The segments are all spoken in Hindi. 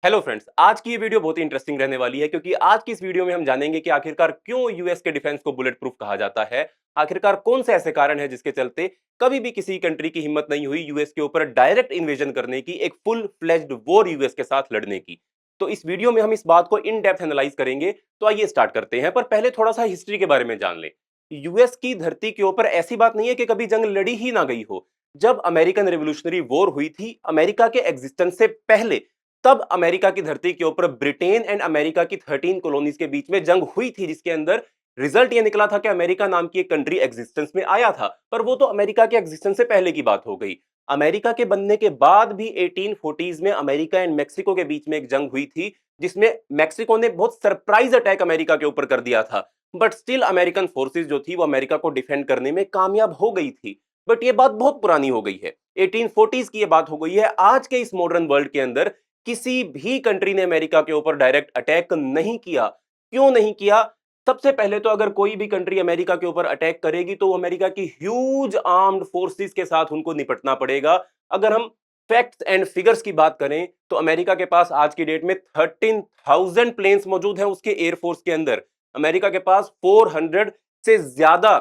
हेलो फ्रेंड्स, आज की ये वीडियो बहुत ही इंटरेस्टिंग रहने वाली है क्योंकि आज की इस वीडियो में हम जानेंगे कि आखिरकार क्यों यूएस के डिफेंस को बुलेट प्रूफ कहा जाता है। आखिरकार कौन से ऐसे कारण हैं जिसके चलते कभी भी किसी कंट्री की हिम्मत नहीं हुई यूएस के ऊपर डायरेक्ट इन्वेजन करने की, एक फुल फ्लेज्ड वॉर यूएस के साथ लड़ने की। तो इस वीडियो में हम इस बात को इन डेप्थ एनालाइज करेंगे। तो आइए स्टार्ट करते हैं, पर पहले थोड़ा सा हिस्ट्री के बारे में जान लें। यूएस की धरती के ऊपर ऐसी बात नहीं है कि कभी जंग लड़ी ही ना गई हो। जब अमेरिकन रेवोल्यूशनरी वॉर हुई थी अमेरिका के एग्जिस्टेंस से पहले, तब अमेरिका की धरती के ऊपर ब्रिटेन एंड अमेरिका की 13 कॉलोनीज के बीच में जंग हुई थी, जिसके अंदर रिजल्ट ये निकला था कि अमेरिका नाम की एक कंट्री एग्जिस्टेंस में आया था। पर वो तो अमेरिका के एग्जिस्टेंस से पहले की बात हो गई। अमेरिका के बनने के बाद भी 1840s में अमेरिका एंड मेक्सिको के बीच में एक जंग हुई थी, जिसमें मेक्सिको ने बहुत सरप्राइज अटैक अमेरिका के ऊपर कर दिया था। बट स्टिल अमेरिकन फोर्सेस जो थी वो अमेरिका को डिफेंड करने में कामयाब हो गई थी। बट ये बात बहुत पुरानी हो गई है, 1840s की ये बात हो गई है। आज के इस मॉडर्न वर्ल्ड के अंदर किसी भी कंट्री ने अमेरिका के ऊपर डायरेक्ट अटैक नहीं किया। क्यों नहीं किया? सबसे पहले तो अगर कोई भी कंट्री अमेरिका के ऊपर अटैक करेगी तो अमेरिका की ह्यूज आर्म्ड फोर्सेस के साथ उनको निपटना पड़ेगा। अगर हम फैक्ट्स एंड फिगर्स की बात करें तो अमेरिका के पास आज की डेट में 13,000 प्लेन्स मौजूद हैं उसके एयरफोर्स के अंदर। अमेरिका के पास 400 से ज्यादा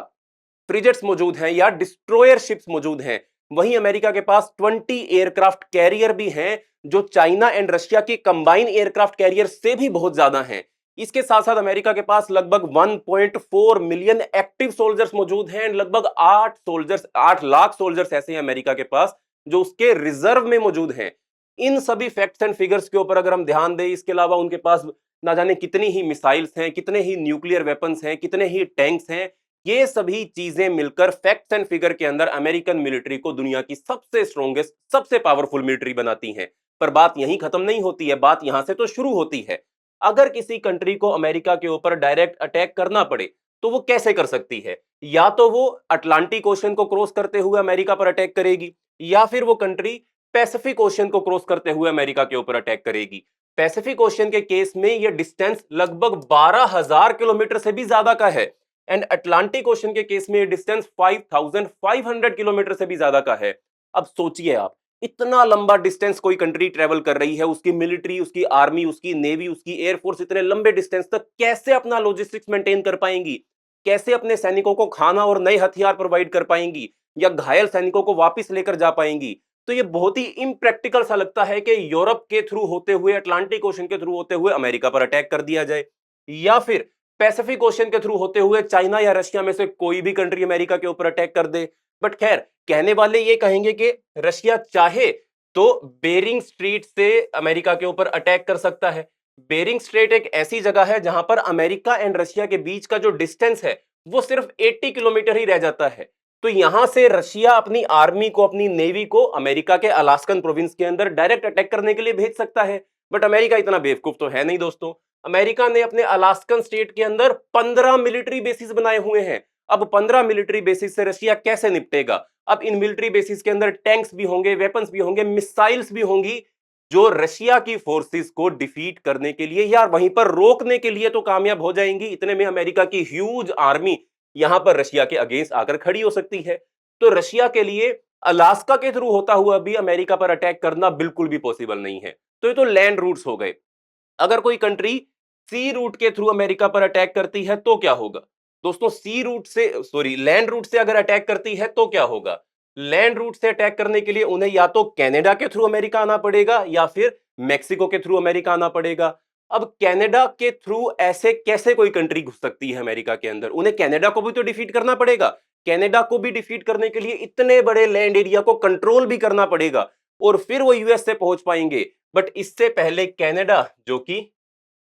फ्रिगेट्स मौजूद हैं या डिस्ट्रॉयर शिप्स मौजूद हैं। वहीं अमेरिका के पास 20 एयरक्राफ्ट कैरियर भी हैं, जो चाइना एंड रशिया के कंबाइन एयरक्राफ्ट कैरियर से भी बहुत ज्यादा हैं। इसके साथ साथ अमेरिका के पास लगभग 1.4 मिलियन एक्टिव सोल्जर्स मौजूद हैं। लगभग 8 लाख सोल्जर्स ऐसे हैं अमेरिका के पास जो उसके रिजर्व में मौजूद हैं। इन सभी फैक्ट्स एंड फिगर्स के ऊपर अगर हम ध्यान दें, इसके अलावा उनके पास ना जाने कितनी ही मिसाइल्स हैं, कितने ही न्यूक्लियर वेपन्स हैं, कितने ही टैंक्स हैं। ये सभी चीजें मिलकर फैक्ट्स एंड फिगर के अंदर अमेरिकन मिलिट्री को दुनिया की सबसे स्ट्रॉन्गेस्ट, सबसे पावरफुल मिलिट्री बनाती हैं। पर बात यहीं खत्म नहीं होती है, बात यहां से तो शुरू होती है। अगर किसी कंट्री को अमेरिका के ऊपर डायरेक्ट अटैक करना पड़े तो वो कैसे कर सकती है? या तो वो अटलांटिक ओशन को क्रॉस करते हुए अमेरिका पर अटैक करेगी, या फिर वो कंट्री पैसिफिक ओशन को क्रॉस करते हुए अमेरिका के ऊपर अटैक करेगी। पैसिफिक ओशन के केस में यह डिस्टेंस लगभग 12,000 किलोमीटर से भी ज्यादा का है, एंड अटलांटिक ओशन के केस में डिस्टेंस 5,500 किलोमीटर से भी ज्यादा का है। अब सोचिए आप, इतना लंबा डिस्टेंस कोई कंट्री ट्रेवल कर रही है, उसकी मिलिट्री, उसकी आर्मी, उसकी नेवी, उसकी एयरफोर्स इतने लंबे डिस्टेंस तक कैसे अपना लॉजिस्टिक्स मेंटेन कर पाएंगी? कैसे अपने सैनिकों को खाना और नए हथियार प्रोवाइड कर पाएंगी, या घायल सैनिकों को वापस लेकर जा पाएंगी? तो ये बहुत ही इम्प्रैक्टिकल सा लगता है कि यूरोप के थ्रू होते हुए, अटलांटिक ओशन के थ्रू होते हुए अमेरिका पर अटैक कर दिया जाए, या फिर पैसिफिक ओशन के थ्रू होते हुए चाइना या रशिया में से कोई भी कंट्री अमेरिका के ऊपर अटैक कर दे। बट खैर, कहने वाले ये कहेंगे कि रशिया चाहे तो बेरिंग स्ट्रीट से अमेरिका के ऊपर अटैक कर सकता है। बेरिंग स्ट्रेट एक ऐसी जगह है जहां पर अमेरिका एंड रशिया के बीच का जो डिस्टेंस है वो सिर्फ 80 किलोमीटर ही रह जाता है। तो यहां से रशिया अपनी आर्मी को, अपनी नेवी को अमेरिका के अलास्कन प्रोविंस के अंदर डायरेक्ट अटैक करने के लिए भेज सकता है। बट अमेरिका इतना बेवकूफ तो है नहीं दोस्तों। अमेरिका ने अपने अलास्कन स्टेट के अंदर 15 मिलिट्री बेसिस बनाए हुए हैं। अब 15 मिलिट्री बेसिस से रशिया कैसे निपटेगा? अब इन मिलिट्री बेसिस के अंदर टैंक्स भी होंगे, वेपन्स भी होंगे, मिसाइल्स भी होंगी, जो रशिया की फोर्सेस को डिफीट करने के लिए या वहीं पर रोकने के लिए तो कामयाब हो जाएंगी। इतने में अमेरिका की ह्यूज आर्मी यहां पर रशिया के अगेंस्ट आकर खड़ी हो सकती है। तो रशिया के लिए अलास्का के थ्रू होता हुआ भी अमेरिका पर अटैक करना बिल्कुल भी पॉसिबल नहीं है। तो ये तो लैंड रूट्स हो गए। अगर कोई कंट्री सी रूट के थ्रू अमेरिका पर अटैक करती है तो क्या होगा? दोस्तों, सी रूट से, सॉरी, लैंड रूट से अगर अटैक करती है तो क्या होगा? लैंड रूट से अटैक करने के लिए उन्हें या तो कनाडा के थ्रू अमेरिका आना पड़ेगा या फिर मेक्सिको के थ्रू अमेरिका आना पड़ेगा। अब कनाडा के थ्रू ऐसे कैसे कोई कंट्री घुस सकती है अमेरिका के अंदर? उन्हें कनाडा को भी तो डिफीट करना पड़ेगा। कनाडा को भी डिफीट करने के लिए इतने बड़े लैंड एरिया को कंट्रोल भी करना पड़ेगा और फिर वो यूएस से पहुंच पाएंगे। बट इससे पहले कनाडा, जो कि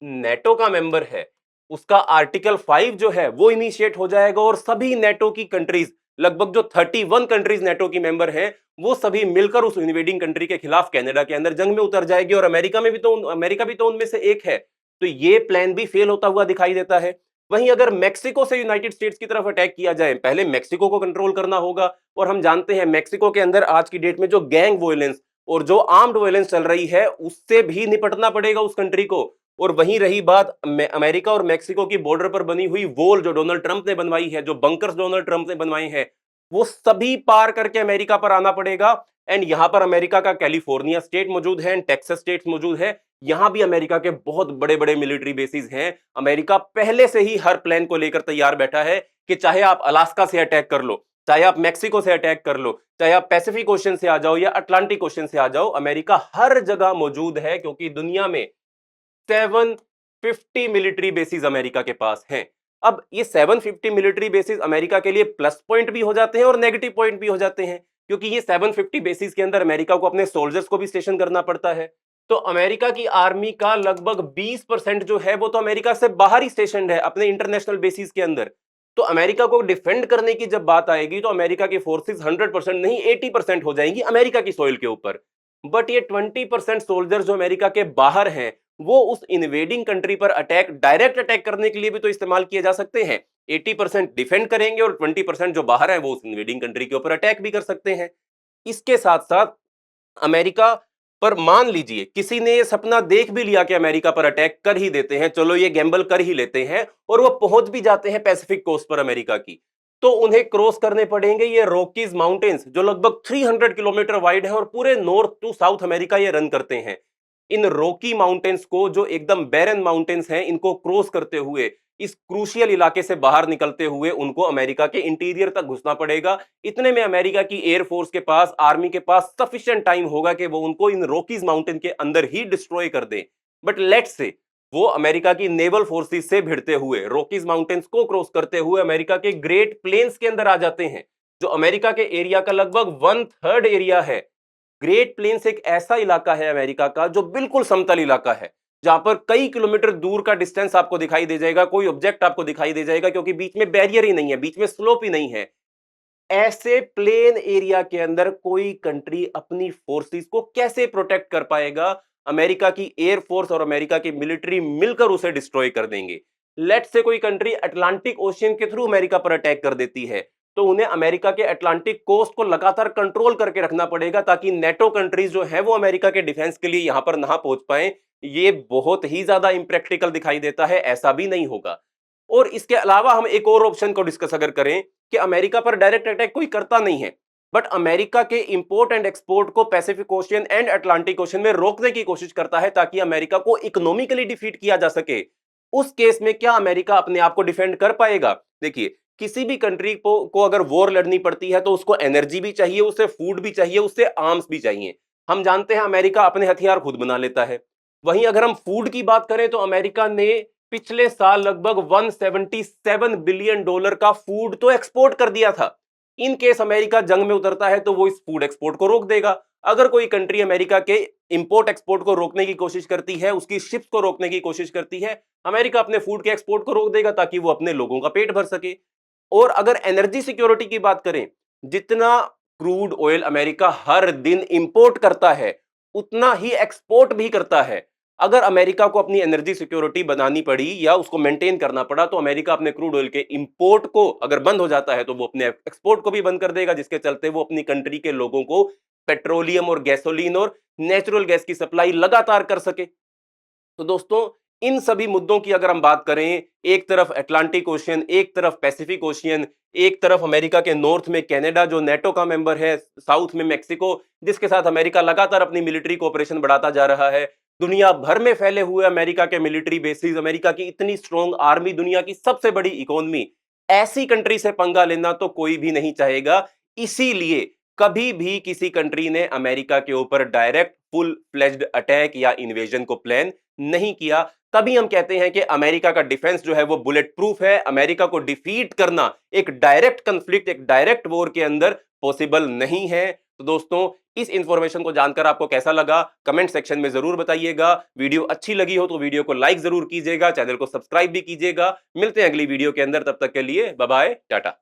नेटो का मेंबर है, उसका आर्टिकल 5 जो है वो इनिशिएट हो जाएगा और सभी नेटो की कंट्रीज, लगभग जो 31 कंट्रीज नेटो की मेंबर हैं, वो सभी मिलकर उस इन्वेडिंग कंट्री के खिलाफ कनाडा के अंदर जंग में उतर जाएगी। और अमेरिका भी तो उनमें से एक है। तो ये प्लान भी फेल होता हुआ दिखाई देता है। वहीं अगर मेक्सिको से यूनाइटेड स्टेट्स की तरफ अटैक किया जाए, पहले मेक्सिको को कंट्रोल करना होगा। और हम जानते हैं मेक्सिको के अंदर आज की डेट में जो गैंग वॉयलेंस और जो आर्म्ड वॉयलेंस चल रही है, उससे भी निपटना पड़ेगा उस कंट्री को। और वहीं रही बात अमेरिका और मेक्सिको की बॉर्डर पर बनी हुई वॉल जो डोनाल्ड ट्रंप ने बनवाई है, जो बंकर्स डोनाल्ड ट्रंप ने बनवाए हैं, वो सभी पार करके अमेरिका पर आना पड़ेगा। एंड यहां पर अमेरिका का कैलिफोर्निया स्टेट मौजूद है, टेक्सास स्टेट मौजूद है। यहां भी अमेरिका के बहुत बड़े बड़े मिलिट्री बेसिस हैं। अमेरिका पहले से ही हर प्लान को लेकर तैयार बैठा है कि चाहे आप अलास्का से अटैक कर लो, चाहे आप मेक्सिको से अटैक कर लो, चाहे आप पैसिफिक ओशन से आ जाओ या अटलांटिक ओशन से आ जाओ, अमेरिका हर जगह मौजूद है, क्योंकि दुनिया में 750 मिलिट्री बेसिस अमेरिका के पास हैं। अब ये 750 मिलिट्री बेसिस अमेरिका के लिए प्लस पॉइंट भी हो जाते हैं और नेगेटिव पॉइंट भी हो जाते हैं, क्योंकि ये 750 बेसिस के अंदर अमेरिका को अपने सोल्जर्स को भी स्टेशन करना पड़ता है। तो अमेरिका की आर्मी का लगभग 20% जो है वो तो अमेरिका से बाहर ही स्टेशन है अपने इंटरनेशनल बेसिस के अंदर। तो अमेरिका को डिफेंड करने की जब बात आएगी तो अमेरिका की फोर्सेस 100% नहीं 80% हो जाएंगी अमेरिका की सोइल के ऊपर। बट ये 20% सोल्जर्स जो अमेरिका के बाहर हैं वो उस इन्वेडिंग कंट्री पर अटैक, डायरेक्ट अटैक करने के लिए भी तो इस्तेमाल किए जा सकते हैं। 80% डिफेंड करेंगे और 20% जो बाहर है वो उस इन्वेडिंग कंट्री के ऊपर अटैक भी कर सकते हैं। इसके साथ साथ अमेरिका पर मान लीजिए किसी ने ये सपना देख भी लिया कि अमेरिका पर अटैक कर ही देते हैं, चलो ये गैम्बल कर ही लेते हैं, और वो पहुंच भी जाते हैं पैसिफिक कोस्ट पर अमेरिका की, तो उन्हें क्रॉस करने पड़ेंगे ये रॉकीज माउंटेन्स जो लगभग 300 किलोमीटर वाइड है और पूरे नॉर्थ टू साउथ अमेरिका ये रन करते हैं। इन रॉकी माउंटेन्स को, जो एकदम बैरन माउंटेन्स हैं, इनको क्रॉस करते हुए, इस क्रूशियल इलाके से बाहर निकलते हुए उनको अमेरिका के इंटीरियर तक घुसना पड़ेगा। इतने में अमेरिका की एयरफोर्स के पास, आर्मी के पास सफिशिएंट टाइम होगा कि वो उनको इन रॉकीज माउंटेन के अंदर ही डिस्ट्रॉय कर दे। बट लेट्स से वो अमेरिका की नेवल फोर्सेस से भिड़ते हुए, रॉकीज माउंटेन्स को क्रॉस करते हुए अमेरिका के ग्रेट प्लेन्स के अंदर आ जाते हैं, जो अमेरिका के एरिया का लगभग 1/3 एरिया है। ग्रेट प्लेन्स एक ऐसा इलाका है अमेरिका का जो बिल्कुल समतल इलाका है, जहां पर कई किलोमीटर दूर का डिस्टेंस आपको दिखाई दे जाएगा, कोई ऑब्जेक्ट आपको दिखाई दे जाएगा, क्योंकि बीच में बैरियर ही नहीं है, बीच में स्लोप ही नहीं है। ऐसे प्लेन एरिया के अंदर कोई कंट्री अपनी फोर्सेस को कैसे प्रोटेक्ट कर पाएगा? अमेरिका की एयरफोर्स और अमेरिका की मिलिट्री मिलकर उसे डिस्ट्रॉय कर देंगे। लेट्स से कोई कंट्री अटलांटिक ओशियन के थ्रू अमेरिका पर अटैक कर देती है, तो उन्हें अमेरिका के अटलांटिक कोस्ट को लगातार कंट्रोल करके रखना पड़ेगा, ताकि नेटो कंट्रीज जो है वो अमेरिका के डिफेंस के लिए यहां पर ना पहुंच पाए। ये बहुत ही ज्यादा इंप्रैक्टिकल दिखाई देता है, ऐसा भी नहीं होगा। और इसके अलावा हम एक और ऑप्शन को डिस्कस अगर करें कि अमेरिका पर डायरेक्ट अटैक कोई करता नहीं है, बट अमेरिका के इंपोर्ट एंड एक्सपोर्ट को Pacific ocean and Atlantic ocean में रोकने की कोशिश करता है, ताकि अमेरिका को इकोनॉमिकली डिफीट किया जा सके। उस केस में क्या अमेरिका अपने आप को डिफेंड कर पाएगा? देखिए, किसी भी कंट्री को अगर वॉर लड़नी पड़ती है तो उसको एनर्जी भी चाहिए, उसे फूड भी चाहिए, उससे आर्म्स भी चाहिए। हम जानते हैं अमेरिका अपने हथियार खुद बना लेता है। वहीं अगर हम फूड की बात करें तो अमेरिका ने पिछले साल लगभग $177 बिलियन का फूड तो एक्सपोर्ट कर दिया था। इन केस अमेरिका जंग में उतरता है तो वो इस फूड एक्सपोर्ट को रोक देगा। अगर कोई कंट्री अमेरिका के इंपोर्ट एक्सपोर्ट को रोकने की कोशिश करती है, उसकी शिप्स को रोकने की कोशिश करती है, अमेरिका अपने फूड के एक्सपोर्ट को रोक देगा ताकि वो अपने लोगों का पेट भर सके। और अगर एनर्जी सिक्योरिटी की बात करें, जितना क्रूड ऑयल अमेरिका हर दिन इंपोर्ट करता है, उतना ही एक्सपोर्ट भी करता है। अगर अमेरिका को अपनी एनर्जी सिक्योरिटी बनानी पड़ी या उसको मेंटेन करना पड़ा, तो अमेरिका अपने क्रूड ऑयल के इंपोर्ट को अगर बंद हो जाता है तो वो अपने एक्सपोर्ट को भी बंद कर देगा, जिसके चलते वो अपनी कंट्री के लोगों को पेट्रोलियम और गैसोलीन और नेचुरल गैस की सप्लाई लगातार कर सके। तो दोस्तों, इन सभी मुद्दों की अगर हम बात करें, एक तरफ अटलांटिक ओशियन, एक तरफ पैसिफिक ओशियन, एक तरफ अमेरिका के नॉर्थ में कनाडा जो नेटो का मेंबर है, साउथ में मेक्सिको जिसके साथ अमेरिका लगातार अपनी मिलिट्री कोऑपरेशन बढ़ाता जा रहा है, दुनिया भर में फैले हुए अमेरिका के मिलिट्री बेसिस, अमेरिका की इतनी स्ट्रॉन्ग आर्मी, दुनिया की सबसे बड़ी इकोनॉमी, ऐसी कंट्री से पंगा लेना तो कोई भी नहीं चाहेगा। इसीलिए कभी भी किसी कंट्री ने अमेरिका के ऊपर डायरेक्ट फुल फ्लेज्ड अटैक या इन्वेजन को प्लान नहीं किया। तभी हम कहते हैं कि अमेरिका का डिफेंस जो है वो बुलेट प्रूफ है। अमेरिका को डिफीट करना एक डायरेक्ट कंफ्लिक्ट, एक डायरेक्ट वॉर के अंदर पॉसिबल नहीं है। तो दोस्तों, इस इंफॉर्मेशन को जानकर आपको कैसा लगा कमेंट सेक्शन में जरूर बताइएगा। वीडियो अच्छी लगी हो तो वीडियो को लाइक जरूर कीजिएगा, चैनल को सब्सक्राइब भी कीजिएगा। मिलते हैं अगली वीडियो के अंदर, तब तक के लिए बाय बाय, टाटा।